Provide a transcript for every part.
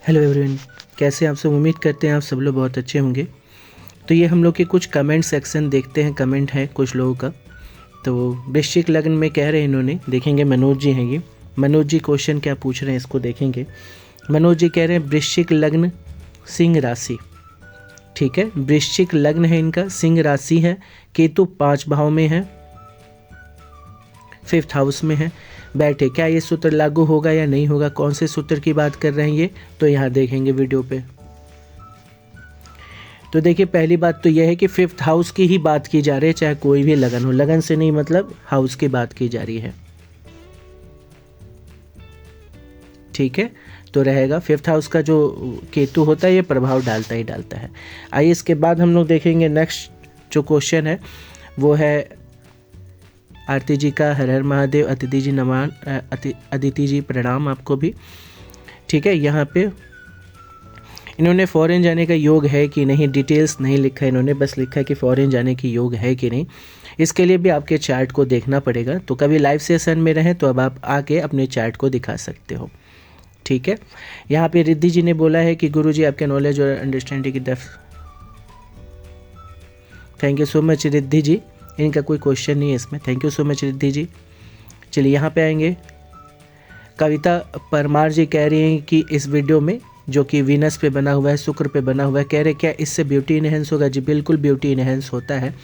Hello everyone, कैसे हैं आप सब। उम्मीद करते हैं आप सब लोग बहुत अच्छे होंगे। तो ये हम लोग के कुछ कमेंट सेक्शन देखते हैं। कमेंट है कुछ लोगों का। तो वृश्चिक लग्न में कह रहे हैं इन्होंने, देखेंगे मनोज जी हैं ये। मनोज जी क्वेश्चन क्या पूछ रहे हैं इसको देखेंगे। मनोज जी कह रहे हैं वृश्चिक लग्न सिंह राशि, ठीक है। वृश्चिक लग्न है इनका, सिंह राशि है, केतु 5 भाव में है, 5th हाउस में है बैठे। क्या ये सूत्र लागू होगा या नहीं होगा, कौन से सूत्र की बात कर रहे हैं ये, तो यहाँ देखेंगे वीडियो पे। तो देखिए, पहली बात तो यह है कि 5th हाउस की ही बात की जा रही है, चाहे कोई भी लगन हो। लगन से नहीं मतलब हाउस की बात की जा रही है, ठीक है। तो रहेगा 5th हाउस का जो केतु होता है ये प्रभाव डालता ही डालता है। आइए इसके बाद हम लोग देखेंगे नेक्स्ट जो क्वेश्चन है वो है आरती जी का। हर हर महादेव। अदिति जी नमान, अदिति जी प्रणाम आपको भी, ठीक है। यहाँ पे इन्होंने फॉरेन जाने का योग है कि नहीं, डिटेल्स नहीं लिखा है इन्होंने, बस लिखा है कि फॉरेन जाने की योग है कि नहीं। इसके लिए भी आपके चार्ट को देखना पड़ेगा। तो कभी लाइव सेशन में रहें तो अब आप आके अपने चार्ट को दिखा सकते हो, ठीक है। यहाँ पे रिद्धि जी ने बोला है कि गुरु जी आपके नॉलेज और अंडरस्टैंडिंग की depth. Thank you so much Riddhi ji. इनका कोई क्वेश्चन नहीं है इसमें। Thank you so much Riddhi ji. चलिए यहाँ पे आएंगे। कविता परमार जी कह रही हैं कि इस वीडियो में जो कि वीनस पे बना हुआ है, शुक्र पे बना हुआ है, कह रहे क्या इससे ब्यूटी इनहेंस होगा। जी बिल्कुल ब्यूटी इनहेंस होता है,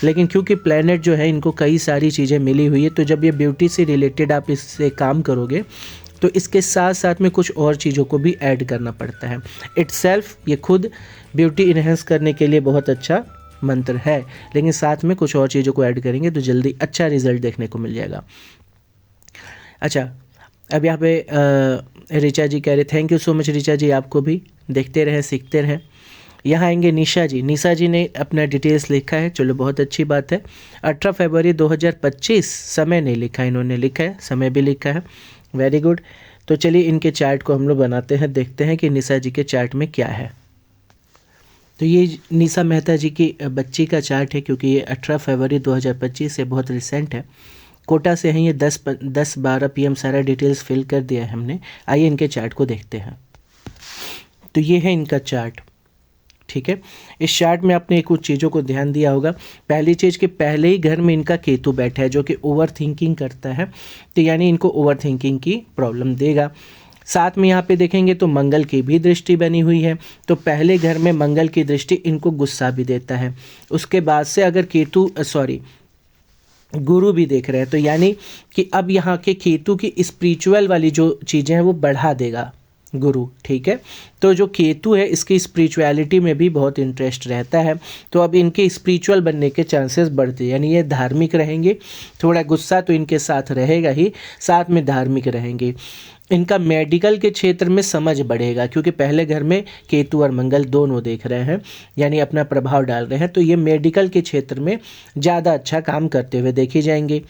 लेकिन क्योंकि प्लैनेट जो है इनको कई सारी चीज़ें मिली हुई है, तो जब ये ब्यूटी से रिलेटेड आप इससे काम करोगे तो इसके साथ साथ में कुछ और चीज़ों को भी ऐड करना पड़ता है। इटसेल्फ ये खुद ब्यूटी इनहेंस करने के लिए बहुत अच्छा मंत्र है, लेकिन साथ में कुछ और चीज़ों को ऐड करेंगे तो जल्दी अच्छा रिजल्ट देखने को मिल जाएगा। अच्छा, अब यहाँ पे ऋचा जी कह रहे thank you so much Richa ji, आपको भी। देखते रहें सीखते रहें। यहाँ आएंगे निशा जी। निशा जी ने अपना डिटेल्स लिखा है, चलो बहुत अच्छी बात है। 18 फरवरी 2025, समय नहीं लिखा इन्होंने, लिखा है समय भी लिखा है, वेरी गुड। तो चलिए इनके चार्ट को हम लोग बनाते हैं, देखते हैं कि निशा जी के चार्ट में क्या है। तो ये निशा मेहता जी की बच्ची का चार्ट है, क्योंकि ये 18 फरवरी 2025 से बहुत रिसेंट है। कोटा से हैं ये। 10-12 PM सारा डिटेल्स फिल कर दिया है हमने। आइए इनके चार्ट को देखते हैं। तो ये है इनका चार्ट, ठीक है। इस चार्ट में आपने कुछ चीज़ों को ध्यान दिया होगा। पहली चीज़ कि पहले ही घर में इनका केतु बैठा है, जो कि ओवर थिंकिंग करता है, तो यानी इनको ओवर थिंकिंग की प्रॉब्लम देगा। साथ में यहाँ पे देखेंगे तो मंगल की भी दृष्टि बनी हुई है, तो पहले घर में मंगल की दृष्टि इनको गुस्सा भी देता है। उसके बाद से अगर गुरु भी देख रहे हैं, तो यानी कि अब यहाँ के केतु की स्पिरिचुअल वाली जो चीज़ें हैं वो बढ़ा देगा गुरु, ठीक है। तो जो केतु है इसकी स्पिरिचुअलिटी में भी बहुत इंटरेस्ट रहता है, तो अब इनके स्पिरिचुअल बनने के चांसेस बढ़ते हैं, यानी ये धार्मिक रहेंगे। थोड़ा गुस्सा तो इनके साथ रहेगा ही, साथ में धार्मिक रहेंगे। इनका मेडिकल के क्षेत्र में समझ बढ़ेगा, क्योंकि पहले घर में केतु और मंगल दोनों देख रहे हैं, यानी अपना प्रभाव डाल रहे हैं, तो ये मेडिकल के क्षेत्र में ज़्यादा अच्छा काम करते हुए देखे जाएंगे।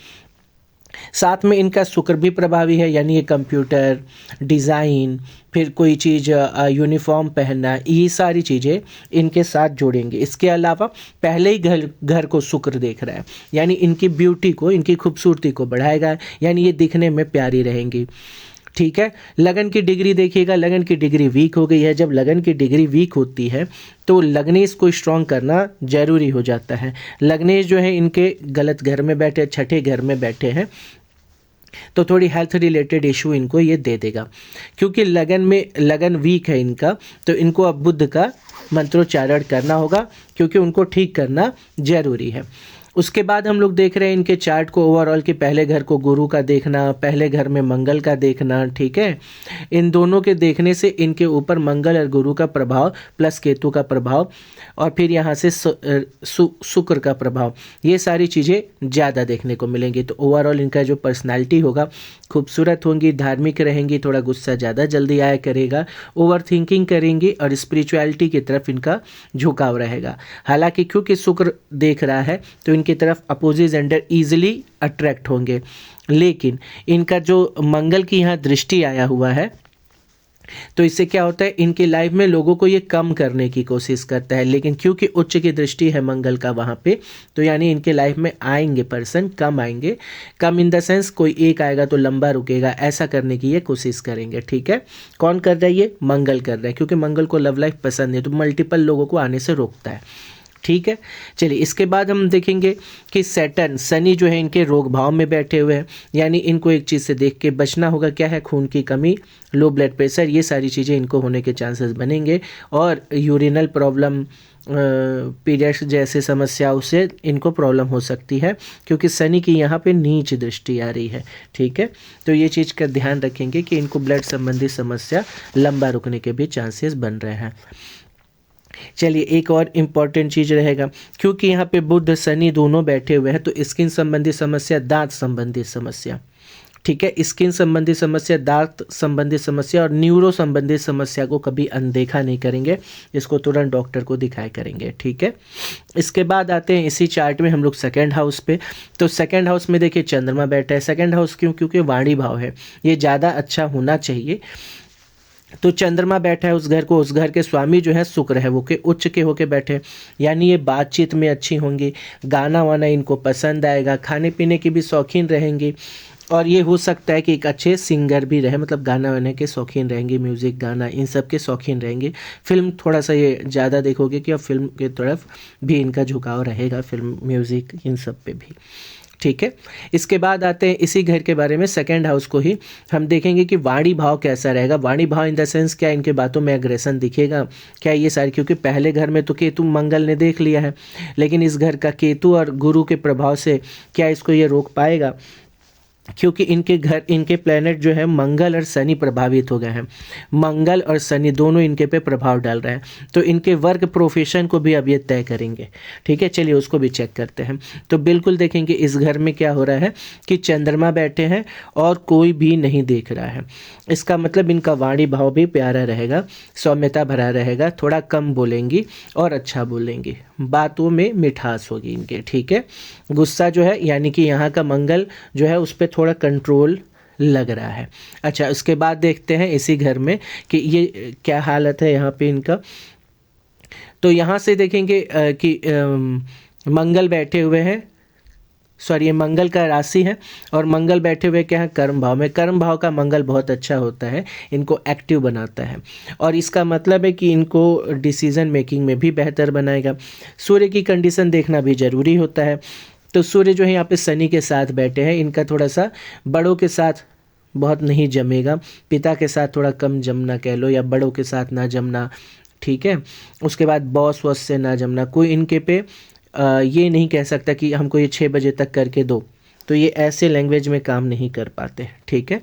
साथ में इनका शुक्र भी प्रभावी है, यानी ये कंप्यूटर डिज़ाइन, फिर कोई चीज़ यूनिफॉर्म पहनना, ये सारी चीज़ें इनके साथ जोड़ेंगे। इसके अलावा पहले ही घर को शुक्र देख रहा है, यानी इनकी ब्यूटी को, इनकी खूबसूरती को बढ़ाएगा, यानी ये दिखने में प्यारी रहेंगी, ठीक है। लगन की डिग्री देखिएगा, लगन की डिग्री वीक हो गई है। जब लगन की डिग्री वीक होती है तो लग्नेश को स्ट्रॉन्ग करना जरूरी हो जाता है। लग्नेश जो है इनके गलत घर में बैठे, छठे घर में बैठे हैं, तो थोड़ी हेल्थ रिलेटेड इशू इनको ये दे देगा। क्योंकि लगन वीक है इनका, तो इनको अब बुध का मंत्रोच्चारण करना होगा, क्योंकि उनको ठीक करना जरूरी है। उसके बाद हम लोग देख रहे हैं इनके चार्ट को ओवरऑल, कि पहले घर को गुरु का देखना, पहले घर में मंगल का देखना, ठीक है। इन दोनों के देखने से इनके ऊपर मंगल और गुरु का प्रभाव प्लस केतु का प्रभाव, और फिर यहाँ से शुक्र का प्रभाव, ये सारी चीज़ें ज़्यादा देखने को मिलेंगी। तो ओवरऑल इनका जो पर्सनालिटी होगा, खूबसूरत होंगी, धार्मिक रहेंगी, थोड़ा गुस्सा ज़्यादा जल्दी आया करेगा, ओवर थिंकिंग करेंगी, और स्पिरिचुअलिटी की तरफ इनका झुकाव रहेगा। हालांकि क्योंकि शुक्र देख रहा है तो इनकी तरफ अपोजिट जेंडर ईजिली अट्रैक्ट होंगे, लेकिन इनका जो मंगल की यहाँ दृष्टि आया हुआ है तो इससे क्या होता है, इनकी लाइफ में लोगों को ये कम करने की कोशिश करता है, लेकिन क्योंकि उच्च की दृष्टि है मंगल का वहाँ पे, तो यानी इनके लाइफ में आएंगे पर्सन, कम आएंगे, कम इन द सेंस कोई एक आएगा तो लंबा रुकेगा, ऐसा करने की ये कोशिश करेंगे। ठीक है, कौन कर रहा है, ये मंगल कर रहा है, क्योंकि मंगल को लव लाइफ पसंद है तो मल्टीपल लोगों को आने से रोकता है। ठीक है, चलिए इसके बाद हम देखेंगे कि सैटर्न, शनि जो है इनके रोग भाव में बैठे हुए हैं, यानी इनको एक चीज़ से देख के बचना होगा, क्या है, खून की कमी, लो ब्लड प्रेशर, ये सारी चीज़ें इनको होने के चांसेस बनेंगे, और यूरिनल प्रॉब्लम, पीरियड्स जैसे समस्याओं से इनको प्रॉब्लम हो सकती है, क्योंकि शनि की यहाँ पे नीच दृष्टि आ रही है। ठीक है, तो ये चीज़ का ध्यान रखेंगे कि इनको ब्लड संबंधी समस्या लंबा रुकने के भी चांसेस बन रहे हैं। चलिए एक और इम्पॉर्टेंट चीज़ रहेगा, क्योंकि यहाँ पे बुध शनि दोनों बैठे हुए हैं, तो स्किन संबंधी समस्या, दांत संबंधी समस्या, ठीक है, स्किन संबंधी समस्या, दांत संबंधी समस्या और न्यूरो संबंधी समस्या को कभी अनदेखा नहीं करेंगे, इसको तुरंत डॉक्टर को दिखाया करेंगे। ठीक है, इसके बाद आते हैं इसी चार्ट में हम लोग सेकंड हाउस पे। तो सेकंड हाउस में देखिए चंद्रमा बैठा है। सेकंड हाउस क्यों, क्योंकि वाणी भाव है, ये ज़्यादा अच्छा होना चाहिए। तो चंद्रमा बैठा है उस घर को, उस घर के स्वामी जो है शुक्र है, वो के उच्च के होके बैठे, यानी ये बातचीत में अच्छी होंगी, गाना वाना इनको पसंद आएगा, खाने पीने की भी शौकीन रहेंगी, और ये हो सकता है कि एक अच्छे सिंगर भी रहे, मतलब गाना वाने के शौकीन रहेंगे, म्यूज़िक गाना इन सब के शौकीन रहेंगे। फिल्म थोड़ा सा ये ज़्यादा देखोगे कि अब फिल्म के तरफ भी इनका झुकाव रहेगा, फिल्म म्यूज़िक इन सब पे भी। ठीक है, इसके बाद आते हैं इसी घर के बारे में, सेकंड हाउस को ही हम देखेंगे कि वाणी भाव कैसा रहेगा। वाणी भाव इन द सेंस क्या इनके बातों में एग्रेशन दिखेगा, क्या ये सारी, क्योंकि पहले घर में तो केतु मंगल ने देख लिया है, लेकिन इस घर का केतु और गुरु के प्रभाव से क्या इसको ये रोक पाएगा, क्योंकि इनके घर, इनके प्लेनेट जो है मंगल और शनि प्रभावित हो गए हैं, मंगल और शनि दोनों इनके पे प्रभाव डाल रहे हैं, तो इनके वर्क प्रोफेशन को भी अब ये तय करेंगे। ठीक है, चलिए उसको भी चेक करते हैं। तो बिल्कुल देखेंगे इस घर में क्या हो रहा है कि चंद्रमा बैठे हैं और कोई भी नहीं देख रहा है, इसका मतलब इनका वाणी भाव भी प्यारा रहेगा, सौम्यता भरा रहेगा, थोड़ा कम बोलेंगी और अच्छा बोलेंगी, बातों में मिठास होगी इनके। ठीक है, गुस्सा जो है, यानी कि यहाँ का मंगल जो है उस पर थोड़ा कंट्रोल लग रहा है। अच्छा, उसके बाद देखते हैं इसी घर में कि ये क्या हालत है यहाँ पे इनका। तो यहाँ से देखेंगे कि मंगल बैठे हुए हैं, सॉरी ये मंगल का राशि है, और मंगल बैठे हुए क्या है, कर्म भाव में। कर्म भाव का मंगल बहुत अच्छा होता है, इनको एक्टिव बनाता है, और इसका मतलब है कि इनको डिसीजन मेकिंग में भी बेहतर बनाएगा। सूर्य की कंडीशन देखना भी ज़रूरी होता है। तो सूर्य जो है यहाँ पे शनि के साथ बैठे हैं, इनका थोड़ा सा बड़ों के साथ बहुत नहीं जमेगा, पिता के साथ थोड़ा कम जमना कह लो, या बड़ों के साथ ना जमना। ठीक है, उसके बाद बॉस वॉस से ना जमना, कोई इनके पे ये नहीं कह सकता कि हमको ये 6 बजे तक करके दो, तो ये ऐसे लैंग्वेज में काम नहीं कर पाते। ठीक है,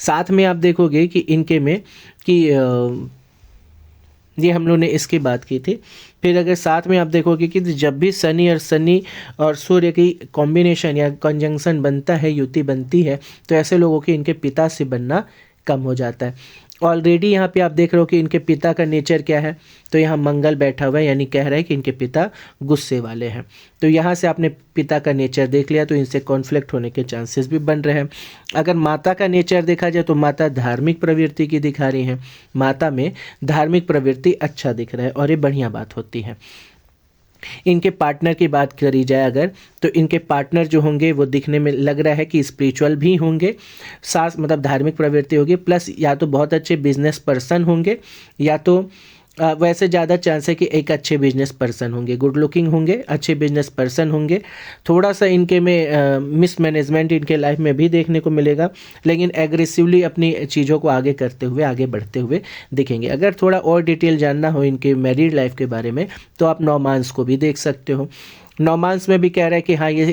साथ में आप देखोगे कि इनके में कि ये हम लोग ने इसकी बात की थी। फिर अगर साथ में आप देखोगे कि जब भी शनि और सूर्य की कॉम्बिनेशन या कंजंक्शन बनता है, युति बनती है, तो ऐसे लोगों के इनके पिता से बनना कम हो जाता है। ऑलरेडी यहाँ पे आप देख रहे हो कि इनके पिता का नेचर क्या है, तो यहाँ मंगल बैठा हुआ है, यानी कह रहा है कि इनके पिता गुस्से वाले हैं। तो यहाँ से आपने पिता का नेचर देख लिया, तो इनसे कॉन्फ्लिक्ट होने के चांसेस भी बन रहे हैं। अगर माता का नेचर देखा जाए तो माता धार्मिक प्रवृत्ति की दिखा रही हैं, माता में धार्मिक प्रवृत्ति अच्छा दिख रहा है, और ये बढ़िया बात होती है। इनके पार्टनर की बात करी जाए अगर, तो इनके पार्टनर जो होंगे वो दिखने में लग रहा है कि स्पिरिचुअल भी होंगे, साथ मतलब धार्मिक प्रवृत्ति होगी, प्लस या तो बहुत अच्छे बिजनेस पर्सन होंगे, या तो वैसे ज़्यादा चांस है कि एक अच्छे बिजनेस पर्सन होंगे, गुड लुकिंग होंगे, अच्छे बिजनेस पर्सन होंगे। थोड़ा सा इनके में मिसमैनेजमेंट इनके लाइफ में भी देखने को मिलेगा, लेकिन एग्रेसिवली अपनी चीज़ों को आगे करते हुए, आगे बढ़ते हुए दिखेंगे। अगर थोड़ा और डिटेल जानना हो इनके मैरिड लाइफ के बारे में, तो आप नौमांस को भी देख सकते हो। नौमांस में भी कह रहा है कि हाँ ये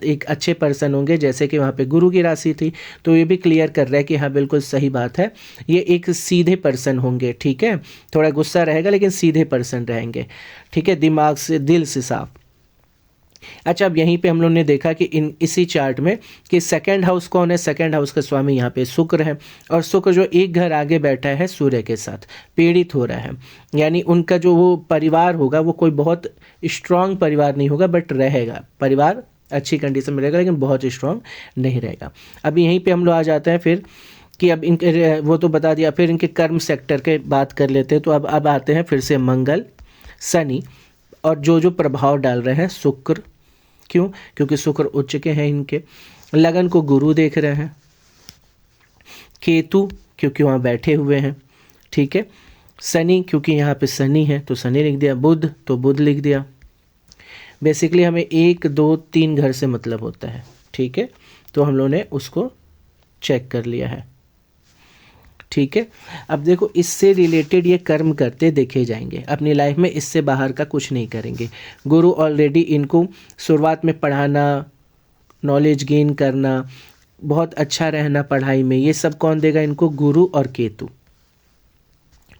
एक अच्छे पर्सन होंगे, जैसे कि वहाँ पे गुरु की राशि थी, तो ये भी क्लियर कर रहा है कि हाँ बिल्कुल सही बात है, ये एक सीधे पर्सन होंगे। ठीक है, थोड़ा गुस्सा रहेगा लेकिन सीधे पर्सन रहेंगे। ठीक है, दिमाग से, दिल से साफ। अच्छा, अब यहीं पे हम लोग ने देखा कि इसी चार्ट में कि सेकंड हाउस कौन है, सेकंड हाउस का स्वामी यहाँ पे शुक्र है, और शुक्र जो एक घर आगे बैठा है सूर्य के साथ पीड़ित हो रहा है, यानी उनका जो वो परिवार होगा वो कोई बहुत स्ट्रांग परिवार नहीं होगा, बट रहेगा परिवार अच्छी कंडीशन में रहेगा, लेकिन बहुत स्ट्रांग नहीं रहेगा। अब यहीं पे हम लोग आ जाते हैं फिर कि अब इनके वो तो बता दिया, फिर इनके कर्म सेक्टर के बात कर लेते हैं। तो अब आते हैं फिर से मंगल, शनि, और जो प्रभाव डाल रहे हैं शुक्र। क्यों? क्योंकि शुक्र उच्च के हैं इनके। लगन को गुरु देख रहे हैं। केतु क्योंकि वहाँ बैठे हुए हैं, ठीक है। शनि क्योंकि यहाँ पे शनि है तो शनि लिख दिया। बुध तो बुध लिख दिया। बेसिकली हमें 1 2 3 घर से मतलब होता है, ठीक है। तो हम लोगों ने उसको चेक कर लिया है, ठीक है। अब देखो इससे रिलेटेड ये कर्म करते देखे जाएंगे अपनी लाइफ में, इससे बाहर का कुछ नहीं करेंगे। गुरु ऑलरेडी इनको शुरुआत में पढ़ाना, नॉलेज गेन करना, बहुत अच्छा रहना पढ़ाई में, ये सब कौन देगा इनको? गुरु और केतु,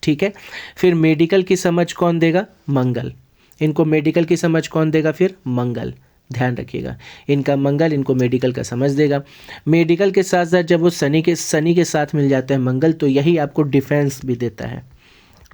ठीक है। फिर मेडिकल की समझ कौन देगा? मंगल। इनको मेडिकल की समझ कौन देगा? फिर मंगल। ध्यान रखिएगा, इनका मंगल इनको मेडिकल का समझ देगा। मेडिकल के साथ साथ जब वो शनि के साथ मिल जाता है मंगल, तो यही आपको डिफेंस भी देता है।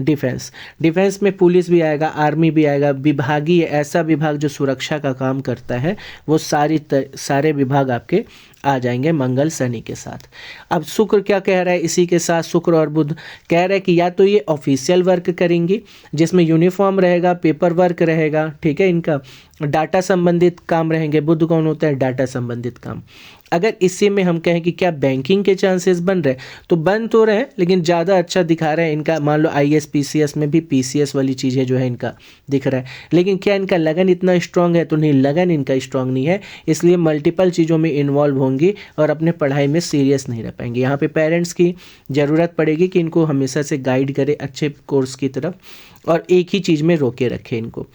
डिफेंस में पुलिस भी आएगा, आर्मी भी आएगा, विभागीय ऐसा विभाग जो सुरक्षा का काम करता है, वो सारे विभाग आपके आ जाएंगे मंगल शनि के साथ। अब शुक्र क्या कह रहा है इसी के साथ? शुक्र और बुध कह रहा है कि या तो ये ऑफिशियल वर्क करेंगी जिसमें यूनिफॉर्म रहेगा, पेपर वर्क रहेगा, ठीक है, इनका डाटा संबंधित काम रहेंगे। बुध कौन होता है? डाटा संबंधित काम। अगर इसी में हम कहें कि क्या बैंकिंग के चांसेस बन रहे, तो बन तो रहे हैं लेकिन ज़्यादा अच्छा दिखा रहे हैं इनका। मान लो IAS PCS में भी PCS वाली चीज़ें जो है इनका दिख रहा है, लेकिन क्या इनका लगन इतना स्ट्रांग है? तो नहीं, लगन इनका स्ट्रांग नहीं है, इसलिए मल्टीपल चीज़ों में इन्वॉल्व होंगी और अपने पढ़ाई में सीरियस नहीं रह पाएंगे। यहाँ पे पेरेंट्स की ज़रूरत पड़ेगी कि इनको हमेशा से गाइड करे अच्छे कोर्स की तरफ, और एक ही चीज़ में रोके रखे इनको,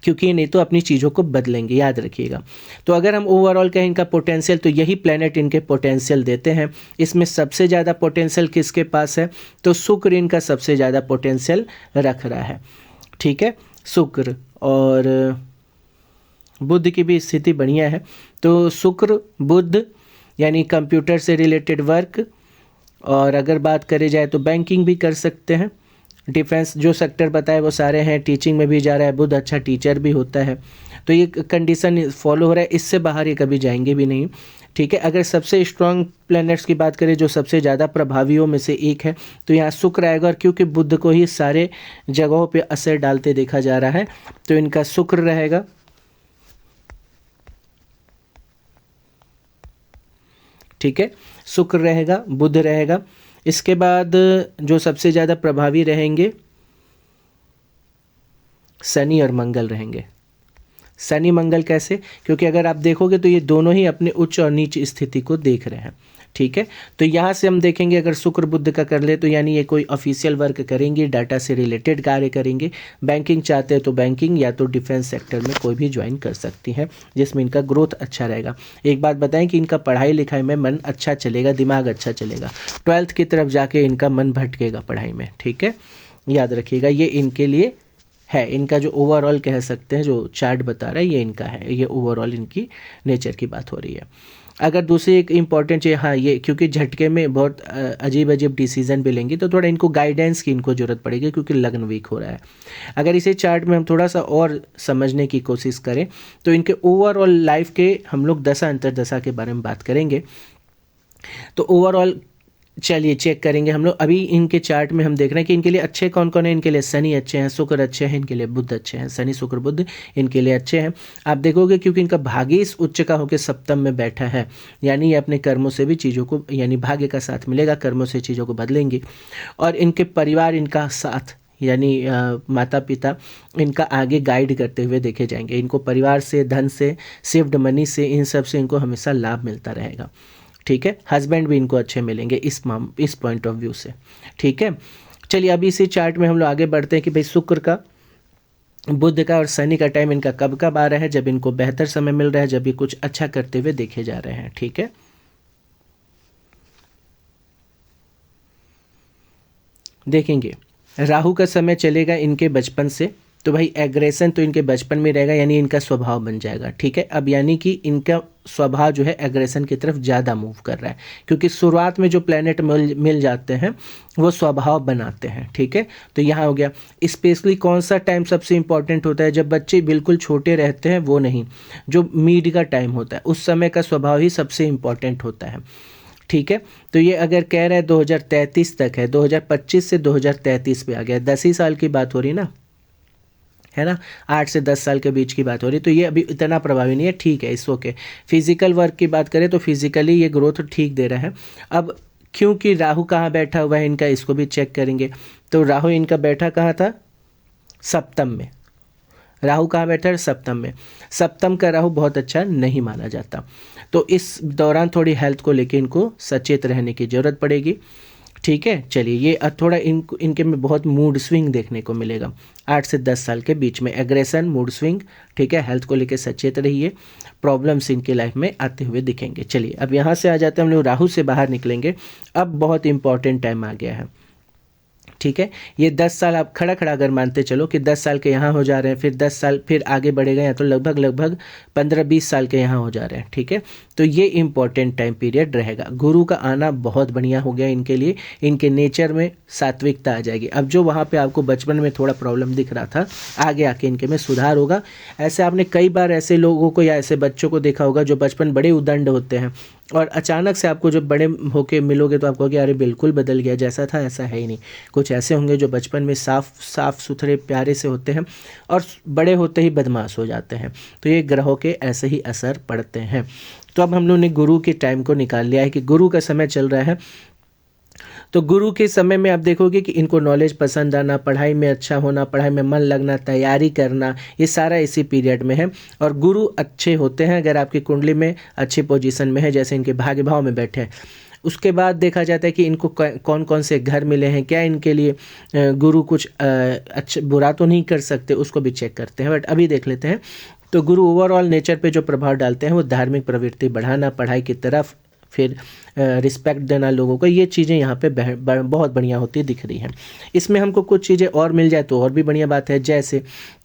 क्योंकि नहीं तो अपनी चीज़ों को बदलेंगे, याद रखिएगा। तो अगर हम ओवरऑल कहें इनका पोटेंशियल, तो यही प्लेनेट इनके पोटेंशियल देते हैं। इसमें सबसे ज़्यादा पोटेंशियल किसके पास है? तो शुक्र इनका सबसे ज़्यादा पोटेंशियल रख रहा है, ठीक है, शुक्र। और बुध की भी स्थिति बढ़िया है। तो शुक्र बुध यानी कंप्यूटर से रिलेटेड वर्क, और अगर बात करी जाए तो बैंकिंग भी कर सकते हैं। डिफेंस जो सेक्टर बताए वो सारे हैं, टीचिंग में भी जा रहा है, बुध अच्छा टीचर भी होता है। तो ये कंडीशन फॉलो हो रहा है, इससे बाहर ये कभी जाएंगे भी नहीं, ठीक है। अगर सबसे स्ट्रांग प्लैनेट्स की बात करें जो सबसे ज़्यादा प्रभावियों में से एक है, तो यहाँ शुक्र आएगा, और क्योंकि बुध को ही सारे जगहों पे असर डालते देखा जा रहा है, तो इनका शुक्र रहेगा। ठीक है, शुक्र रहेगा, बुध रहेगा। इसके बाद जो सबसे ज़्यादा प्रभावी रहेंगे शनि और मंगल रहेंगे। शनि मंगल कैसे? क्योंकि अगर आप देखोगे तो ये दोनों ही अपने उच्च और नीच स्थिति को देख रहे हैं, ठीक है। तो यहाँ से हम देखेंगे अगर शुक्र बुध का कर ले तो यानी ये कोई ऑफिशियल वर्क करेंगे, डाटा से रिलेटेड कार्य करेंगे। बैंकिंग चाहते हैं तो बैंकिंग, या तो डिफेंस सेक्टर में कोई भी ज्वाइन कर सकती हैं जिसमें इनका ग्रोथ अच्छा रहेगा। एक बात बताएं कि इनका पढ़ाई लिखाई में मन अच्छा चलेगा, दिमाग अच्छा चलेगा। 12th की तरफ जाके इनका मन भटकेगा पढ़ाई में, ठीक है, याद रखिएगा। ये इनके लिए है, इनका जो ओवरऑल कह सकते हैं जो चार्ट बता रहा है ये इनका है, ये ओवरऑल इनकी नेचर की बात हो रही है। अगर दूसरी एक इम्पॉर्टेंट चीज़, हाँ ये क्योंकि झटके में बहुत अजीब अजीब डिसीजन भी लेंगे तो थोड़ा इनको गाइडेंस की इनको ज़रूरत पड़ेगी क्योंकि लगन वीक हो रहा है। अगर इसे चार्ट में हम थोड़ा सा और समझने की कोशिश करें तो इनके ओवरऑल लाइफ के हम लोग दशा अंतरदशा के बारे में बात करेंगे। तो ओवरऑल चलिए चेक करेंगे हम लोग। अभी इनके चार्ट में हम देख रहे हैं कि इनके लिए अच्छे कौन कौन है। इनके लिए शनि अच्छे हैं, शुक्र अच्छे हैं, इनके लिए बुध अच्छे हैं। शनि शुक्र बुध इनके लिए अच्छे हैं। आप देखोगे क्योंकि इनका भाग्य इस उच्च का होकर सप्तम में बैठा है, यानी ये अपने कर्मों से भी चीज़ों को, यानी भाग्य का साथ मिलेगा, कर्मों से चीज़ों को बदलेंगे। और इनके परिवार इनका साथ यानी माता पिता इनका आगे गाइड करते हुए देखे जाएंगे। इनको परिवार से, धन से, सेव्ड मनी से, इन सब से इनको हमेशा लाभ मिलता रहेगा, ठीक है। हस्बैंड भी इनको अच्छे मिलेंगे इस पॉइंट ऑफ व्यू से, ठीक है। चलिए अभी इसी चार्ट में हम लोग आगे बढ़ते हैं कि भाई शुक्र का, बुध का और शनि का टाइम इनका कब कब आ रहा है, जब इनको बेहतर समय मिल रहा है, जब ये कुछ अच्छा करते हुए देखे जा रहे हैं, ठीक है। देखेंगे राहु का समय चलेगा इनके बचपन से, तो भाई एग्रेशन तो इनके बचपन में रहेगा, यानी इनका स्वभाव बन जाएगा, ठीक है। अब यानी कि इनका स्वभाव जो है एग्रेशन की तरफ ज़्यादा मूव कर रहा है, क्योंकि शुरुआत में जो प्लैनेट मिल जाते हैं वो स्वभाव बनाते हैं, ठीक है। तो यहाँ हो गया। स्पेशली कौन सा टाइम सबसे इंपॉर्टेंट होता है? जब बच्चे बिल्कुल छोटे रहते हैं वो नहीं, जो मिड का टाइम होता है उस समय का स्वभाव ही सबसे इंपॉर्टेंट होता है, ठीक है। तो ये अगर कह रहे हैं 2033 तक है, 2025 से 2033 पे आ गया, 10 ही साल की बात हो रही ना, है ना, 8 से 10 साल के बीच की बात हो रही। तो ये अभी इतना प्रभावी नहीं है, ठीक है, इस ओके। फिजिकल वर्क की बात करें तो फिजिकली ये ग्रोथ ठीक दे रहा है। अब क्योंकि राहु कहाँ बैठा हुआ है इनका, इसको भी चेक करेंगे। तो राहु इनका बैठा कहाँ था, सप्तम में। राहु कहाँ बैठा है, सप्तम में। सप्तम का राहु बहुत अच्छा नहीं माना जाता, तो इस दौरान थोड़ी हेल्थ को लेके इनको सचेत रहने की ज़रूरत पड़ेगी, ठीक है। चलिए, ये थोड़ा इनके में बहुत मूड स्विंग देखने को मिलेगा 8 से 10 साल के बीच में, एग्रेशन, मूड स्विंग, ठीक है। हेल्थ को लेके सचेत रहिए, प्रॉब्लम्स इनके लाइफ में आते हुए दिखेंगे। चलिए, अब यहाँ से आ जाते हैं हम लोग, राहु से बाहर निकलेंगे। अब बहुत इंपॉर्टेंट टाइम आ गया है, ठीक है। ये 10 साल आप खड़ा खड़ा अगर मानते चलो कि 10 साल के यहाँ हो जा रहे हैं, फिर 10 साल फिर आगे बढ़ेगा, या तो लगभग 15-20 साल के यहाँ हो जा रहे हैं, ठीक है। तो ये इंपॉर्टेंट टाइम पीरियड रहेगा। गुरु का आना बहुत बढ़िया हो गया इनके लिए, इनके नेचर में सात्विकता आ जाएगी। अब जो वहाँ पे आपको बचपन में थोड़ा प्रॉब्लम दिख रहा था, आगे आके इनके में सुधार होगा। ऐसे आपने कई बार ऐसे लोगों को या ऐसे बच्चों को देखा होगा जो बचपन बड़े उदंड होते हैं, और अचानक से आपको जब बड़े होके मिलोगे तो आपको कहोगे अरे बिल्कुल बदल गया, जैसा था ऐसा है ही नहीं। कुछ ऐसे होंगे जो बचपन में साफ सुथरे प्यारे से होते हैं और बड़े होते ही बदमाश हो जाते हैं। तो ये ग्रहों के ऐसे ही असर पड़ते हैं। तो अब हम लोगों ने गुरु के टाइम को निकाल लिया है कि गुरु का समय चल रहा है। तो गुरु के समय में आप देखोगे कि इनको नॉलेज पसंद आना, पढ़ाई में अच्छा होना, पढ़ाई में मन लगना, तैयारी करना, ये सारा इसी पीरियड में है। और गुरु अच्छे होते हैं अगर आपकी कुंडली में अच्छी पोजीशन में है, जैसे इनके भाग्य भाव में बैठे हैं। उसके बाद देखा जाता है कि इनको कौन कौन से घर मिले हैं, क्या इनके लिए गुरु कुछ अच्छा बुरा तो नहीं कर सकते, उसको भी चेक करते हैं। बट अभी देख लेते हैं। तो गुरु ओवरऑल नेचर पे जो प्रभाव डालते हैं वो धार्मिक प्रवृत्ति बढ़ाना, पढ़ाई की तरफ, फिर रिस्पेक्ट देना लोगों को, ये चीज़ें यहाँ पे बहुत बढ़िया होती दिख रही हैं। इसमें हमको कुछ चीज़ें और मिल जाए तो और भी बढ़िया बात है, जैसे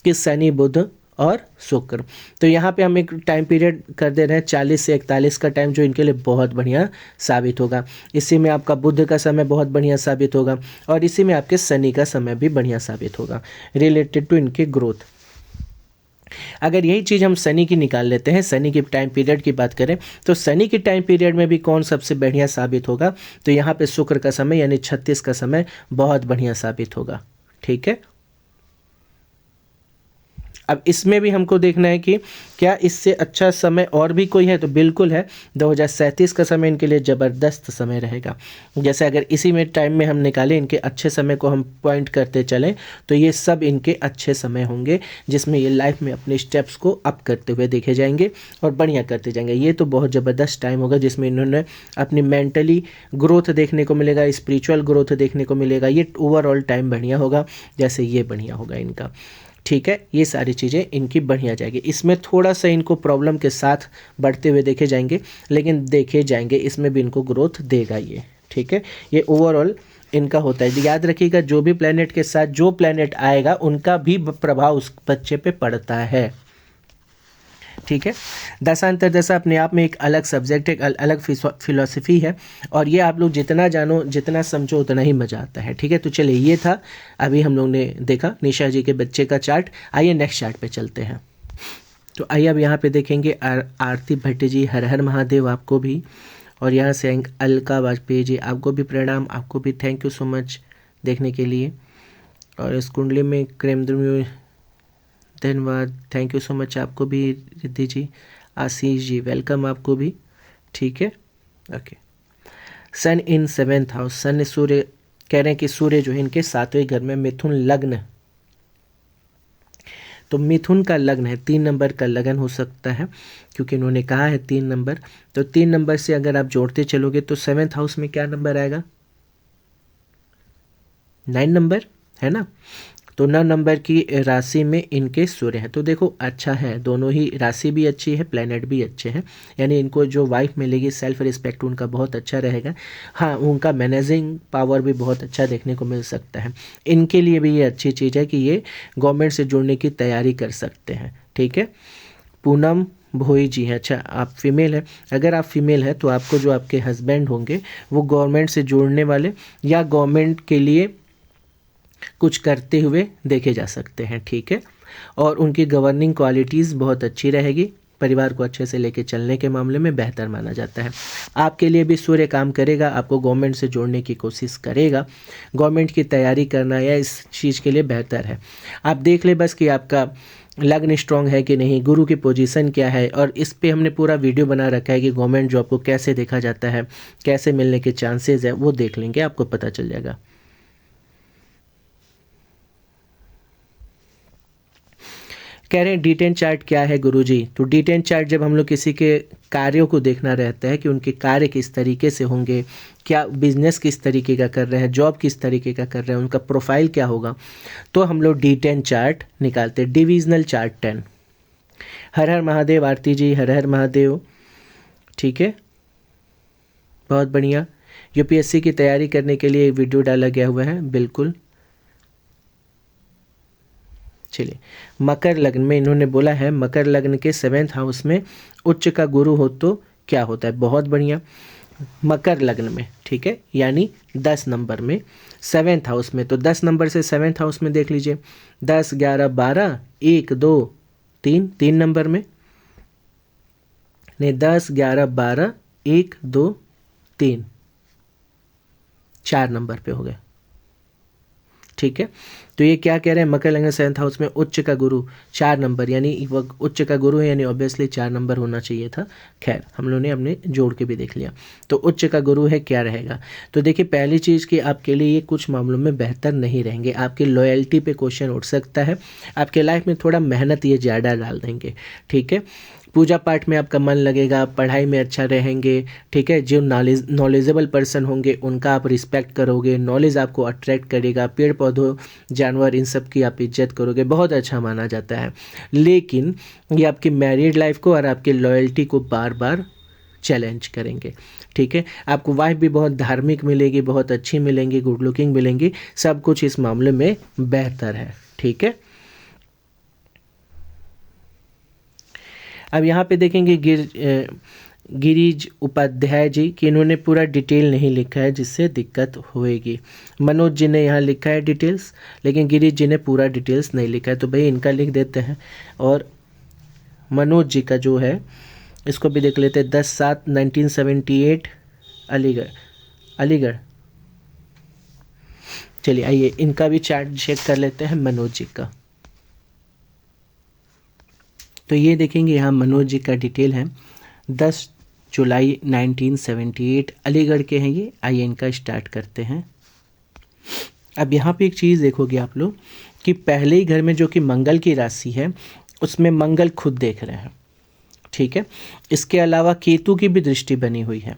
कि शनि, बुध और शुक्र। तो यहाँ पे हम एक टाइम पीरियड कर दे रहे हैं 40 से 41 का टाइम, जो इनके लिए बहुत बढ़िया साबित होगा। इसी में आपका बुध का समय बहुत बढ़िया साबित होगा, और इसी में आपके शनि का समय भी बढ़िया साबित होगा रिलेटेड टू इनके ग्रोथ। अगर यही चीज़ हम शनि की निकाल लेते हैं, शनि के टाइम पीरियड की बात करें, तो शनि के टाइम पीरियड में भी कौन सबसे बढ़िया साबित होगा, तो यहाँ पे शुक्र का समय यानी 36 का समय बहुत बढ़िया साबित होगा, ठीक है। अब इसमें भी हमको देखना है कि क्या इससे अच्छा समय और भी कोई है, तो बिल्कुल है। 2037 का समय इनके लिए ज़बरदस्त समय रहेगा। जैसे अगर इसी में टाइम में हम निकालें, इनके अच्छे समय को हम पॉइंट करते चलें, तो ये सब इनके अच्छे समय होंगे, जिसमें ये लाइफ में अपने स्टेप्स को अप करते हुए देखे जाएंगे और बढ़िया करते जाएंगे। ये तो बहुत ज़बरदस्त टाइम होगा जिसमें इन्होंने अपनी मेंटली ग्रोथ देखने को मिलेगा, स्पिरिचुअल ग्रोथ देखने को मिलेगा। ये ओवरऑल टाइम बढ़िया होगा, जैसे ये बढ़िया होगा इनका, ठीक है। ये सारी चीज़ें इनकी बढ़िया जाएगी। इसमें थोड़ा सा इनको प्रॉब्लम के साथ बढ़ते हुए देखे जाएंगे, लेकिन देखे जाएंगे, इसमें भी इनको ग्रोथ देगा ये, ठीक है। ये ओवरऑल इनका होता है। याद रखिएगा, जो भी प्लेनेट के साथ जो प्लेनेट आएगा उनका भी प्रभाव उस बच्चे पे पड़ता है, ठीक है। दशांतर दशा अपने आप में एक अलग सब्जेक्ट है, एक अलग फिलॉसफी है, और ये आप लोग जितना जानो, जितना समझो, उतना ही मज़ा आता है, ठीक है। तो चलिए, ये था अभी हम लोग ने देखा निशा जी के बच्चे का चार्ट। आइए नेक्स्ट चार्ट पे चलते हैं। तो आइए अब यहाँ पे देखेंगे आरती भट्ट जी, हर हर महादेव आपको भी, और यहाँ से अलका वाजपेयी जी, आपको भी प्रणाम, आपको भी थैंक यू सो मच देखने के लिए। और इस कुंडली में क्रेम धन्यवाद, थैंक यू सो मच आपको भी रिद्धि जी। आशीष जी वेलकम आपको भी, ठीक है, ओके। सन इन 7th हाउस, सन सूर्य कह रहे हैं कि सूर्य जो है इनके 7वें घर में, मिथुन लग्न, तो मिथुन का लग्न है, 3 नंबर का लगन हो सकता है, क्योंकि इन्होंने कहा है 3 नंबर। तो 3 नंबर से अगर आप जोड़ते चलोगे तो 7th हाउस में क्या नंबर आएगा, 9 नंबर, है ना। तो 9 नंबर की राशि में इनके सूर्य है। तो देखो अच्छा है, दोनों ही राशि भी अच्छी है, प्लेनेट भी अच्छे हैं, यानी इनको जो वाइफ मिलेगी, सेल्फ रिस्पेक्ट उनका बहुत अच्छा रहेगा। हाँ, उनका मैनेजिंग पावर भी बहुत अच्छा देखने को मिल सकता है। इनके लिए भी ये अच्छी चीज़ है कि ये गवर्नमेंट से जुड़ने की तैयारी कर सकते हैं, ठीक है। पूनम भोई जी हैं, अच्छा आप फीमेल हैं। अगर आप फीमेल हैं तो आपको जो आपके हस्बैंड होंगे वो गवर्नमेंट से जुड़ने वाले या गवर्नमेंट के लिए कुछ करते हुए देखे जा सकते हैं, ठीक है। और उनकी गवर्निंग क्वालिटीज़ बहुत अच्छी रहेगी, परिवार को अच्छे से लेके चलने के मामले में बेहतर माना जाता है। आपके लिए भी सूर्य काम करेगा, आपको गवर्नमेंट से जोड़ने की कोशिश करेगा, गवर्नमेंट की तैयारी करना या इस चीज़ के लिए बेहतर है। आप देख ले बस कि आपका लग्न स्ट्रांग है कि नहीं, गुरु की पोजीशन क्या है, और इस पे हमने पूरा वीडियो बना रखा है कि गवर्नमेंट जॉब को कैसे देखा जाता है, कैसे मिलने के चांसेस है, वो देख लेंगे, आपको पता चल जाएगा। कह रहे हैं D10 चार्ट क्या है गुरुजी? तो D10 चार्ट जब हम लोग किसी के कार्यों को देखना रहता है कि उनके कार्य किस तरीके से होंगे, क्या बिजनेस किस तरीके का कर रहे हैं, जॉब किस तरीके का कर रहे हैं, उनका प्रोफाइल क्या होगा, तो हम लोग D10 चार्ट निकालते हैं, डिविजनल चार्ट 10। हर हर महादेव आरती जी, हर हर महादेव। ठीक है, बहुत बढ़िया। यूपीएससी की तैयारी करने के लिए वीडियो डाला गया हुआ है, बिल्कुल। चलिए, मकर लग्न में इन्होंने बोला है मकर लग्न के 7th हाउस में उच्च का गुरु हो तो क्या होता है? बहुत बढ़िया। मकर लग्न में, ठीक है, यानी 10 नंबर में 7th हाउस में, तो 10 नंबर से 7th हाउस में देख लीजिए, 10 11 12 1 2 3, 3 नंबर में, नहीं 10 11 12 1 2 3, 4 नंबर पे हो गए। ठीक है, तो ये क्या कह रहे हैं, मकर लग्न 7th हाउस में उच्च का गुरु 4 नंबर, यानी वो उच्च का गुरु है यानी ऑब्वियसली 4 नंबर होना चाहिए था। खैर, हम लोगों ने अपने जोड़ के भी देख लिया। तो उच्च का गुरु है, क्या रहेगा? तो देखिए, पहली चीज़ कि आपके लिए ये कुछ मामलों में बेहतर नहीं रहेंगे, आपकी लॉयल्टी पे क्वेश्चन उठ सकता है, आपके लाइफ में थोड़ा मेहनत ये ज़्यादा डाल देंगे। ठीक है, पूजा पाठ में आपका मन लगेगा, पढ़ाई में अच्छा रहेंगे। ठीक है, जो नॉलेजेबल पर्सन होंगे उनका आप रिस्पेक्ट करोगे, नॉलेज आपको अट्रैक्ट करेगा, पेड़ पौधों जानवर इन सब की आप इज्जत करोगे, बहुत अच्छा माना जाता है। लेकिन ये आपकी मैरिड लाइफ को और आपकी लॉयल्टी को बार बार चैलेंज करेंगे। ठीक है, आपको वाइफ भी बहुत धार्मिक मिलेगी, बहुत अच्छी मिलेंगी, गुड लुकिंग मिलेंगी, सब कुछ इस मामले में बेहतर है। ठीक है, अब यहाँ पे देखेंगे गिरीज उपाध्याय जी कि इन्होंने पूरा डिटेल नहीं लिखा है, जिससे दिक्कत होएगी। मनोज जी ने यहाँ लिखा है डिटेल्स, लेकिन गिरीज जी ने पूरा डिटेल्स नहीं लिखा है, तो भाई इनका लिख देते हैं। और मनोज जी का जो है इसको भी देख लेते हैं, 10/7/1978 अलीगढ़। चलिए आइए इनका भी चार्ट चेक कर लेते हैं, मनोज जी का। तो ये देखेंगे यहाँ मनोज जी का डिटेल है, 10 जुलाई 1978 अलीगढ़ के हैं ये। आइए इनका स्टार्ट करते हैं। अब यहाँ पे एक चीज़ देखोगे आप लोग कि पहले ही घर में जो कि मंगल की राशि है उसमें मंगल खुद देख रहे हैं। ठीक है, इसके अलावा केतु की भी दृष्टि बनी हुई है।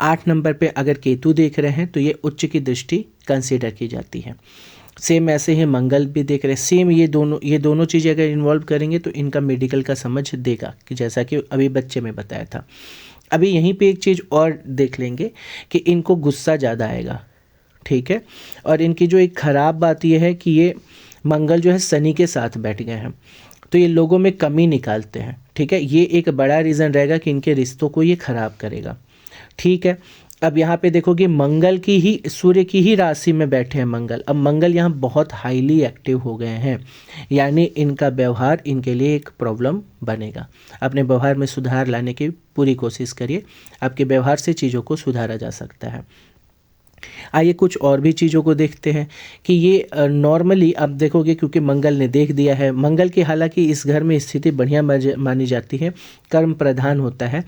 8 नंबर पे अगर केतु देख रहे हैं तो ये उच्च की दृष्टि कंसीडर की जाती है। सेम ऐसे ही मंगल भी देख रहे हैं। सेम ये दोनों चीज़ें अगर इन्वॉल्व करेंगे तो इनका मेडिकल का समझ देगा, कि जैसा कि अभी बच्चे में बताया था। अभी यहीं पे एक चीज़ और देख लेंगे कि इनको गुस्सा ज़्यादा आएगा। ठीक है, और इनकी जो एक ख़राब बात ये है कि ये मंगल जो है शनि के साथ बैठ गए हैं, तो ये लोगों में कमी निकालते हैं। ठीक है, ये एक बड़ा रीज़न रहेगा कि इनके रिश्तों को ये ख़राब करेगा। ठीक है, अब यहाँ पे देखोगे मंगल की ही, सूर्य की ही राशि में बैठे हैं मंगल। अब मंगल यहाँ बहुत हाईली एक्टिव हो गए हैं, यानी इनका व्यवहार इनके लिए एक प्रॉब्लम बनेगा। अपने व्यवहार में सुधार लाने की पूरी कोशिश करिए, आपके व्यवहार से चीज़ों को सुधारा जा सकता है। आइए कुछ और भी चीज़ों को देखते हैं कि ये नॉर्मली आप देखोगे, क्योंकि मंगल ने देख दिया है, मंगल की हालांकि इस घर में स्थिति बढ़िया मानी जाती है, कर्म प्रधान होता है,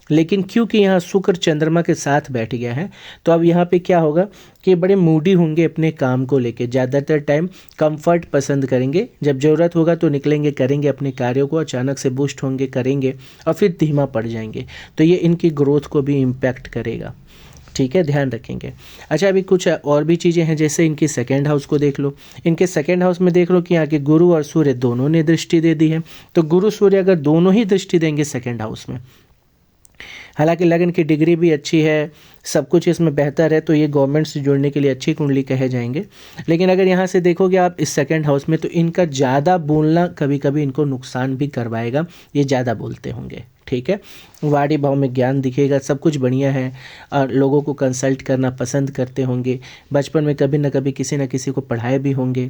लेकिन क्योंकि यहाँ शुक्र चंद्रमा के साथ बैठ गया है तो अब यहाँ पे क्या होगा कि बड़े मूडी होंगे अपने काम को लेके, ज़्यादातर टाइम कंफर्ट पसंद करेंगे, जब ज़रूरत होगा तो निकलेंगे, करेंगे अपने कार्यों को, अचानक से बूस्ट होंगे, करेंगे और फिर धीमा पड़ जाएंगे, तो ये इनकी ग्रोथ को भी इम्पैक्ट करेगा। ठीक है, ध्यान रखेंगे। अच्छा, अभी कुछ और भी चीज़ें हैं, जैसे इनकी 2nd हाउस को देख लो। इनके 2nd हाउस में देख लो कि यहाँ के गुरु और सूर्य दोनों ने दृष्टि दे दी है, तो गुरु सूर्य अगर दोनों ही दृष्टि देंगे 2nd हाउस में, हालांकि लगन की डिग्री भी अच्छी है, सब कुछ इसमें बेहतर है, तो ये गवर्नमेंट से जुड़ने के लिए अच्छी कुंडली कहे जाएंगे। लेकिन अगर यहाँ से देखोगे आप इस 2nd हाउस में, तो इनका ज़्यादा बोलना कभी कभी इनको नुकसान भी करवाएगा, ये ज़्यादा बोलते होंगे। ठीक है, वाणी भाव में ज्ञान दिखेगा, सब कुछ बढ़िया है, और लोगों को कंसल्ट करना पसंद करते होंगे, बचपन में कभी ना कभी किसी न किसी को पढ़ाए भी होंगे,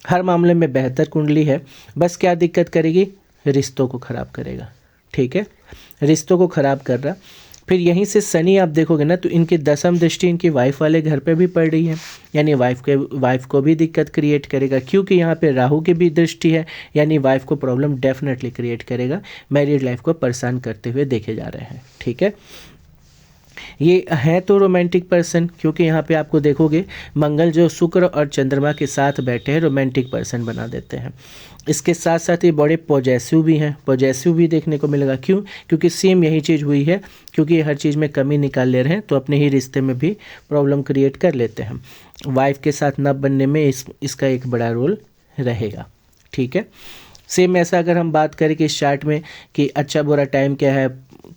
हर मामले में बेहतर कुंडली है। बस क्या दिक्कत करेगी, रिश्तों को ख़राब करेगा, ठीक है, रिश्तों को ख़राब कर रहा। फिर यहीं से शनि आप देखोगे ना तो इनकी दसम दृष्टि इनकी वाइफ वाले घर पे भी पड़ रही है, यानी वाइफ को भी दिक्कत क्रिएट करेगा, क्योंकि यहाँ पे राहु की भी दृष्टि है, यानी वाइफ को प्रॉब्लम डेफिनेटली क्रिएट करेगा, मैरिड लाइफ को परेशान करते हुए देखे जा रहे हैं, ठीक है। ये हैं तो रोमांटिक पर्सन, क्योंकि यहाँ पे आपको देखोगे मंगल जो शुक्र और चंद्रमा के साथ बैठे हैं रोमांटिक पर्सन बना देते हैं। इसके साथ साथ ये बड़े पॉजेसिव भी हैं, पॉजेसिव भी देखने को मिलेगा। क्यों? क्योंकि सेम यही चीज़ हुई है, क्योंकि ये हर चीज़ में कमी निकाल ले रहे हैं तो अपने ही रिश्ते में भी प्रॉब्लम क्रिएट कर लेते हैं। वाइफ के साथ न बनने में इसका एक बड़ा रोल रहेगा, ठीक है। सेम ऐसा अगर हम बात करें कि इस चार्ट में कि अच्छा बुरा टाइम क्या है,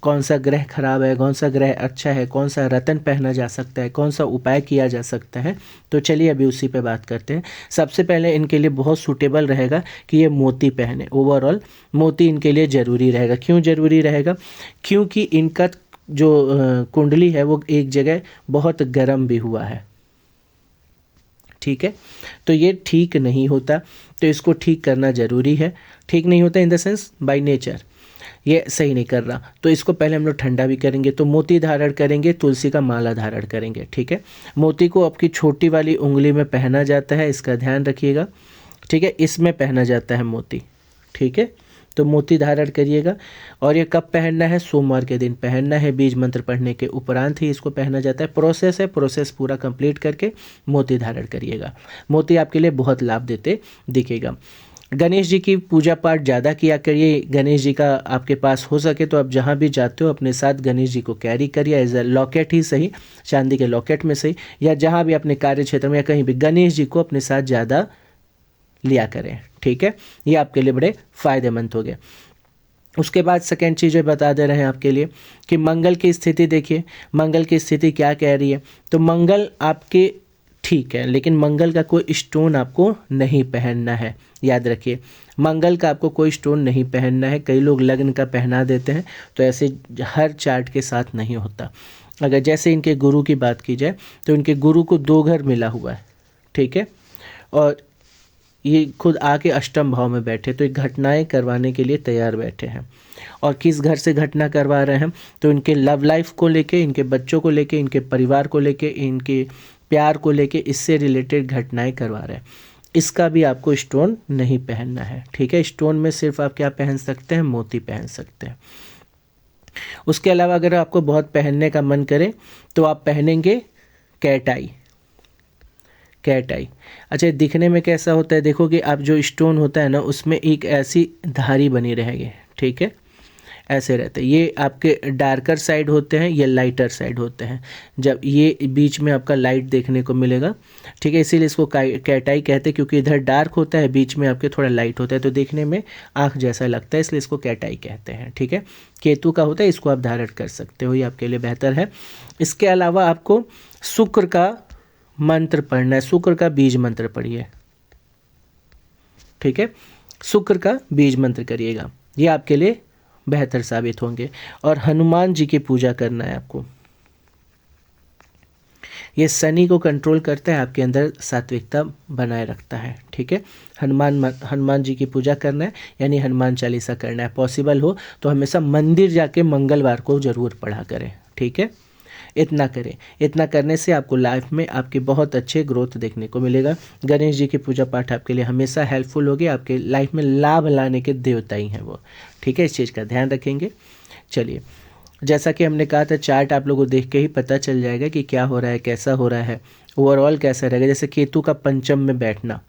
कौन सा ग्रह खराब है, कौन सा ग्रह अच्छा है, कौन सा रत्न पहना जा सकता है, कौन सा उपाय किया जा सकता है, तो चलिए अभी उसी पे बात करते हैं। सबसे पहले इनके लिए बहुत सूटेबल रहेगा कि ये मोती पहने। ओवरऑल मोती इनके लिए ज़रूरी रहेगा। क्यों ज़रूरी रहेगा? क्योंकि इनका जो कुंडली है वो एक जगह बहुत गर्म भी हुआ है, ठीक है, तो ये ठीक नहीं होता, तो इसको ठीक करना ज़रूरी है। ठीक नहीं होता in the sense by nature ये सही नहीं कर रहा, तो इसको पहले हम लोग ठंडा भी करेंगे। तो मोती धारण करेंगे, तुलसी का माला धारण करेंगे, ठीक है। मोती को आपकी छोटी वाली उंगली में पहना जाता है, इसका ध्यान रखिएगा, ठीक है, इसमें पहना जाता है मोती, ठीक है। तो मोती धारण करिएगा। और ये कब पहनना है? सोमवार के दिन पहनना है। बीज मंत्र पढ़ने के उपरांत ही इसको पहना जाता है। प्रोसेस है, प्रोसेस पूरा कंप्लीट करके मोती धारण करिएगा। मोती आपके लिए बहुत लाभ देते दिखेगा। गणेश जी की पूजा पाठ ज़्यादा किया करिए। गणेश जी का आपके पास हो सके तो आप जहाँ भी जाते हो अपने साथ गणेश जी को कैरी करिए, एज अ लॉकेट ही सही, चांदी के लॉकेट में सही, या जहाँ भी अपने कार्य क्षेत्र में या कहीं भी गणेश जी को अपने साथ ज़्यादा लिया करें, ठीक है। ये आपके लिए बड़े फायदेमंद हो गए। उसके बाद सेकेंड चीज़ बता दे रहे हैं आपके लिए कि मंगल की स्थिति देखिए। मंगल की स्थिति क्या कह रही है? तो मंगल आपके ठीक है, लेकिन मंगल का कोई स्टोन आपको नहीं पहनना है। याद रखिए, मंगल का आपको कोई स्टोन नहीं पहनना है। कई लोग लग्न का पहना देते हैं, तो ऐसे हर चार्ट के साथ नहीं होता। अगर जैसे इनके गुरु की बात की जाए तो इनके गुरु को 2 घर मिला हुआ है, ठीक है, और ये खुद आके अष्टम भाव में बैठे, तो ये घटनाएं करवाने के लिए तैयार बैठे हैं। और किस घर से घटना करवा रहे हैं? तो इनके लव लाइफ को लेके, इनके बच्चों को लेके, इनके परिवार को लेके, इनके प्यार को लेके, इससे रिलेटेड घटनाएं करवा रहे हैं। इसका भी आपको स्टोन नहीं पहनना है, ठीक है। स्टोन में सिर्फ आप क्या पहन सकते हैं? मोती पहन सकते हैं। उसके अलावा अगर आपको बहुत पहनने का मन करे तो आप पहनेंगे कैट आई। कैट आई, अच्छा, दिखने में कैसा होता है? देखो कि आप जो स्टोन होता है ना उसमें एक ऐसी धारी बनी रहेगी, ठीक है, ऐसे रहते हैं। ये आपके डार्कर साइड होते हैं, ये लाइटर साइड होते हैं। जब ये बीच में आपका लाइट देखने को मिलेगा, ठीक है, इसीलिए इसको कैटाई कहते हैं, क्योंकि इधर डार्क होता है, बीच में आपके थोड़ा लाइट होता है, तो देखने में आँख जैसा लगता है, इसलिए इसको कैटाई कहते हैं, ठीक है। केतु का होता है, इसको आप धारण कर सकते हो, ये आपके लिए बेहतर है। इसके अलावा आपको शुक्र का मंत्र पढ़ना है। शुक्र का बीज मंत्र पढ़िए, ठीक है, शुक्र का बीज मंत्र करिएगा, ये आपके लिए बेहतर साबित होंगे। और हनुमान जी की पूजा करना है आपको। ये शनि को कंट्रोल करता है, आपके अंदर सात्विकता बनाए रखता है, ठीक है। हनुमान जी की पूजा करना है, यानी हनुमान चालीसा करना है। पॉसिबल हो तो हमेशा मंदिर जाके मंगलवार को ज़रूर पढ़ा करें, ठीक है। इतना करें, इतना करने से आपको लाइफ में आपके बहुत अच्छे ग्रोथ देखने को मिलेगा। गणेश जी की पूजा पाठ आपके लिए हमेशा हेल्पफुल होगी, आपके लाइफ में लाभ लाने के देवता ही हैं वो, ठीक है। इस चीज़ का ध्यान रखेंगे। चलिए, जैसा कि हमने कहा था, चार्ट आप लोगों को देख के ही पता चल जाएगा कि क्या हो रहा है, कैसा हो रहा है, ओवरऑल कैसा रहेगा। जैसे केतु का पंचम में बैठना,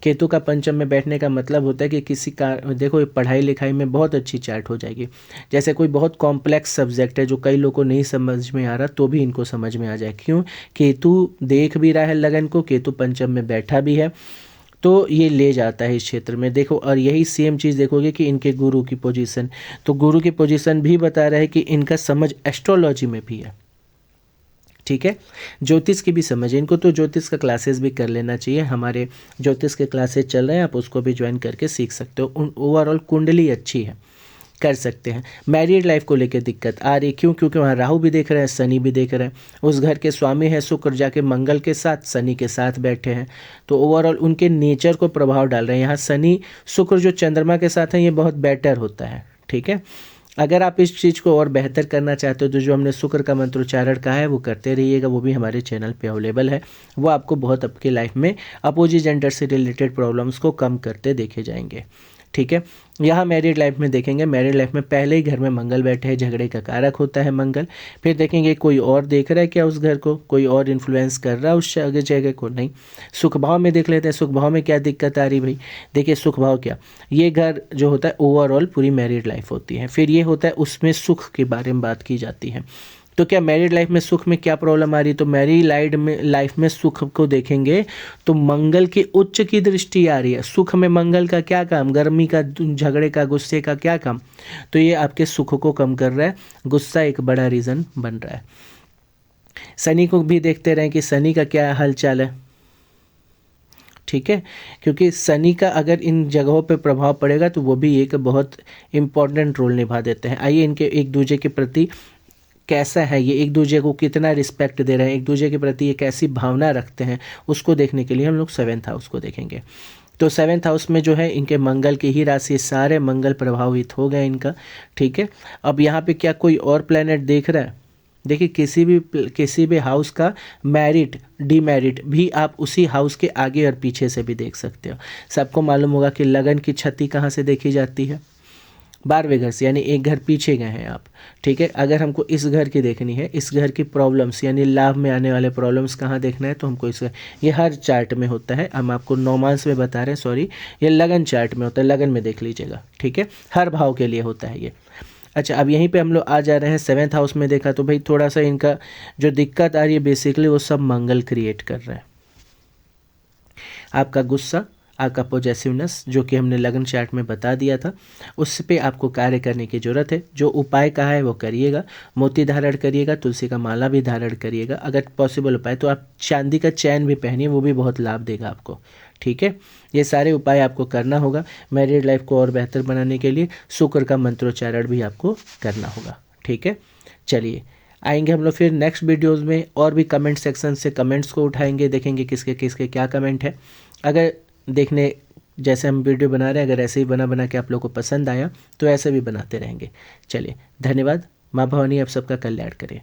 केतु का पंचम में बैठने का मतलब होता है कि किसी का, देखो, पढ़ाई लिखाई में बहुत अच्छी चार्ट हो जाएगी। जैसे कोई बहुत कॉम्प्लेक्स सब्जेक्ट है जो कई लोगों को नहीं समझ में आ रहा, तो भी इनको समझ में आ जाए। क्यों? केतु देख भी रहा है लगन को, केतु पंचम में बैठा भी है, तो ये ले जाता है इस क्षेत्र में। देखो, और यही सेम चीज़ देखोगे कि इनके गुरु की पोजीशन, तो गुरु की पोजीशन भी बता रहा है कि इनका समझ एस्ट्रोलॉजी में भी है, ठीक है। ज्योतिष की भी समझ है इनको, तो ज्योतिष का क्लासेस भी कर लेना चाहिए। हमारे ज्योतिष के क्लासेस चल रहे हैं, आप उसको भी ज्वाइन करके सीख सकते हो। ओवरऑल कुंडली अच्छी है, कर सकते हैं। मैरिड लाइफ को लेकर दिक्कत आ रही, क्यों? क्योंकि वहाँ राहु भी देख रहे हैं, शनि भी देख रहे हैं, उस घर के स्वामी है शुक्र जाके मंगल के साथ शनि के साथ बैठे हैं, तो ओवरऑल उनके नेचर को प्रभाव डाल रहे हैं। यहाँ शनि शुक्र जो चंद्रमा के साथ हैं ये बहुत बेटर होता है, ठीक है। अगर आप इस चीज़ को और बेहतर करना चाहते हो तो जो हमने शुक्र का मंत्रोच्चारण कहा है वो करते रहिएगा, वो भी हमारे चैनल पे अवेलेबल है। वो आपको बहुत आपकी लाइफ में अपोजिट जेंडर से रिलेटेड प्रॉब्लम्स को कम करते देखे जाएंगे, ठीक है। यहाँ मैरिड लाइफ में देखेंगे, मैरिड लाइफ में पहले ही घर में मंगल बैठे हैं, झगड़े का कारक होता है मंगल। फिर देखेंगे कोई और देख रहा है क्या उस घर को, कोई और इन्फ्लुएंस कर रहा है उस जगह को, नहीं। सुख भाव में देख लेते हैं, सुख भाव में क्या दिक्कत आ रही भाई। देखिए सुख भाव क्या, ये घर जो होता है ओवरऑल पूरी मैरिड लाइफ होती है। फिर ये होता है उसमें सुख के बारे में बात की जाती है। तो क्या मैरिड लाइफ में सुख में क्या प्रॉब्लम आ रही, तो मैरिड लाइफ में सुख को देखेंगे तो मंगल की उच्च की दृष्टि आ रही है। सुख में मंगल का क्या काम, गर्मी का, झगड़े का, गुस्से का क्या काम, तो ये आपके सुख को कम कर रहा है। गुस्सा एक बड़ा रीज़न बन रहा है। शनि को भी देखते रहें कि शनि का क्या हालचाल है, ठीक है, क्योंकि शनि का अगर इन जगहों पे प्रभाव पड़ेगा तो वो भी एक बहुत इम्पॉर्टेंट रोल निभा देते हैं। आइए इनके एक दूसरे के प्रति कैसा है, ये एक दूसरे को कितना रिस्पेक्ट दे रहे हैं, एक दूसरे के प्रति ये कैसी भावना रखते हैं, उसको देखने के लिए हम लोग 7th हाउस को देखेंगे। तो 7th हाउस में जो है इनके मंगल की ही राशि, सारे मंगल प्रभावित हो गए इनका, ठीक है। अब यहाँ पे क्या कोई और प्लेनेट देख रहा है? देखिए किसी भी हाउस का मैरिट डीमेरिट भी आप उसी हाउस के आगे और पीछे से भी देख सकते हो। सबको मालूम होगा कि लगन की क्षति कहाँ से देखी जाती है, 12वें घर से, यानी एक घर पीछे गए हैं आप, ठीक है। अगर हमको इस घर की देखनी है, इस घर की प्रॉब्लम्स यानी लाभ में आने वाले प्रॉब्लम्स कहाँ देखना है, तो हमको इस, ये हर चार्ट में होता है, हम आपको नौमांस में बता रहे हैं, सॉरी, ये लगन चार्ट में होता है, लगन में देख लीजिएगा, ठीक है। हर भाव के लिए होता है ये। अच्छा, अब यहीं पे हम लोग आ जा रहे हैं 7th हाउस में। देखा तो भाई थोड़ा सा इनका जो दिक्कत आ रही है बेसिकली वो सब मंगल क्रिएट कर रहा है। आपका गुस्सा, आपका पॉजेसिवनेस, जो कि हमने लगन चार्ट में बता दिया था, उस पे आपको कार्य करने की ज़रूरत है। जो उपाय कहा है वो करिएगा, मोती धारण करिएगा, तुलसी का माला भी धारण करिएगा, अगर पॉसिबल उपाय तो आप चांदी का चैन भी पहनिए, वो भी बहुत लाभ देगा आपको, ठीक है। ये सारे उपाय आपको करना होगा मैरिड लाइफ को और बेहतर बनाने के लिए। शुक्र का मंत्रोच्चारण भी आपको करना होगा, ठीक है। चलिए आएंगे हम लोग फिर नेक्स्ट वीडियोज़ में, और भी कमेंट सेक्शन से कमेंट्स को उठाएंगे, देखेंगे किसके किसके क्या कमेंट है। अगर देखने जैसे हम वीडियो बना रहे हैं, अगर ऐसे ही बना के आप लोग को पसंद आया तो ऐसे भी बनाते रहेंगे। चलिए धन्यवाद। माँ भवानी आप सबका कल्याण करे।